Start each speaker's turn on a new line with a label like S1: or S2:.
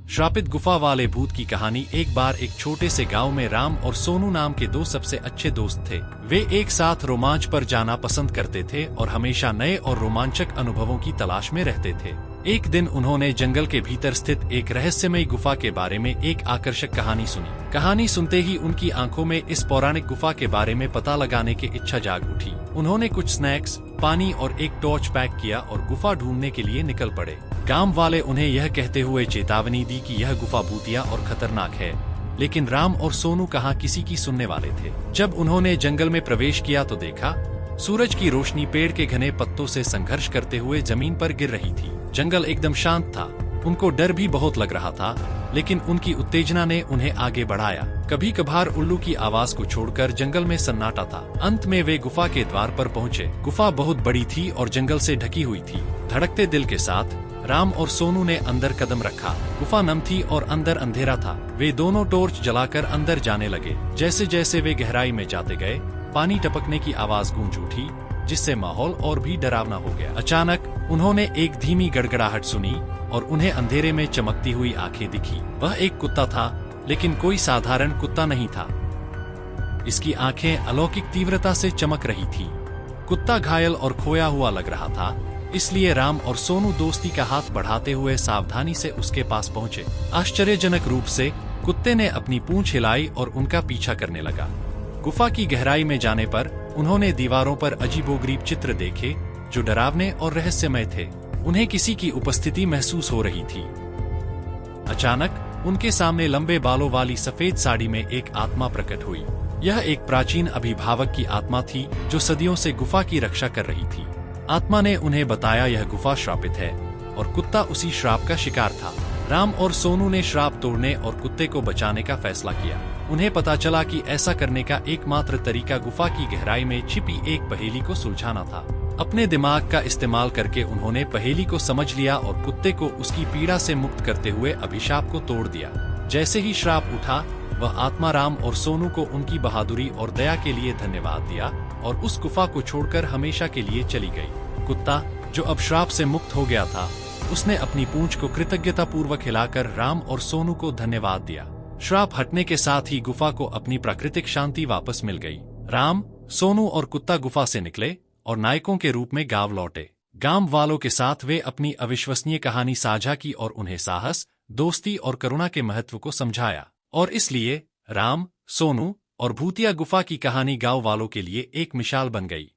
S1: श्रापित गुफा वाले भूत की कहानी। एक बार एक छोटे से गांव में राम और सोनू नाम के दो सबसे अच्छे दोस्त थे। वे एक साथ रोमांच पर जाना पसंद करते थे और हमेशा नए और रोमांचक अनुभवों की तलाश में रहते थे। एक दिन उन्होंने जंगल के भीतर स्थित एक रहस्यमयी गुफा के बारे में एक आकर्षक कहानी सुनी। कहानी सुनते ही उनकी आंखों में इस पौराणिक गुफा के बारे में पता लगाने की इच्छा जाग उठी। उन्होंने कुछ स्नैक्स, पानी और एक टॉर्च पैक किया और गुफा ढूंढने के लिए निकल पड़े। गांव वाले उन्हें यह कहते हुए चेतावनी दी कि यह गुफा भूतिया और खतरनाक है, लेकिन राम और सोनू कहाँ किसी की सुनने वाले थे। जब उन्होंने जंगल में प्रवेश किया तो देखा सूरज की रोशनी पेड़ के घने पत्तों से संघर्ष करते हुए जमीन पर गिर रही थी। जंगल एकदम शांत था। उनको डर भी बहुत लग रहा था, लेकिन उनकी उत्तेजना ने उन्हें आगे बढ़ाया। कभी कभार उल्लू की आवाज को छोड़कर जंगल में सन्नाटा था। अंत में वे गुफा के द्वार पर पहुंचे। गुफा बहुत बड़ी थी और जंगल से ढकी हुई थी। धड़कते दिल के साथ राम और सोनू ने अंदर कदम रखा। गुफा नम थी और अंदर अंधेरा था। वे दोनों टॉर्च जलाकर अंदर जाने लगे। जैसे जैसे वे गहराई में जाते गए, पानी टपकने की आवाज गूंज उठी, जिससे माहौल और भी डरावना हो गया। अचानक उन्होंने एक धीमी गड़गड़ाहट सुनी और उन्हें अंधेरे में चमकती हुई आंखें दिखी। वह एक कुत्ता था, लेकिन कोई साधारण कुत्ता नहीं था। इसकी आंखें अलौकिक तीव्रता से चमक रही थीं। कुत्ता घायल और खोया हुआ लग रहा था, इसलिए राम और सोनू दोस्ती का हाथ बढ़ाते हुए सावधानी से उसके पास पहुंचे। आश्चर्यजनक रूप से कुत्ते ने अपनी पूंछ हिलाई और उनका पीछा करने लगा। गुफा की गहराई में जाने पर उन्होंने दीवारों पर अजीबोगरीब चित्र देखे, जो डरावने और रहस्यमय थे। उन्हें किसी की उपस्थिति महसूस हो रही थी। अचानक उनके सामने लंबे बालों वाली सफेद साड़ी में एक आत्मा प्रकट हुई। यह एक प्राचीन अभिभावक की आत्मा थी, जो सदियों से गुफा की रक्षा कर रही थी। आत्मा ने उन्हें बताया यह गुफा श्रापित है और कुत्ता उसी श्राप का शिकार था। राम और सोनू ने श्राप तोड़ने और कुत्ते को बचाने का फैसला किया। उन्हें पता चला कि ऐसा करने का एकमात्र तरीका गुफा की गहराई में छिपी एक पहेली को सुलझाना था। अपने दिमाग का इस्तेमाल करके उन्होंने पहेली को समझ लिया और कुत्ते को उसकी पीड़ा से मुक्त करते हुए अभिशाप को तोड़ दिया। जैसे ही श्राप उठा, वह आत्मा राम और सोनू को उनकी बहादुरी और दया के लिए धन्यवाद दिया और उस गुफा को छोड़कर हमेशा के लिए चली गई। कुत्ता, जो अब श्राप से मुक्त हो गया था, उसने अपनी पूंछ को कृतज्ञतापूर्वक हिलाकर राम और सोनू को धन्यवाद दिया। श्राप हटने के साथ ही गुफा को अपनी प्राकृतिक शांति वापस मिल गई। राम, सोनू और कुत्ता गुफा से निकले और नायकों के रूप में गांव लौटे। गांव वालों के साथ वे अपनी अविश्वसनीय कहानी साझा की और उन्हें साहस, दोस्ती और करुणा के महत्व को समझाया। और इसलिए राम, सोनू और भूतिया गुफा की कहानी गांव वालों के लिए एक मिसाल बन गई।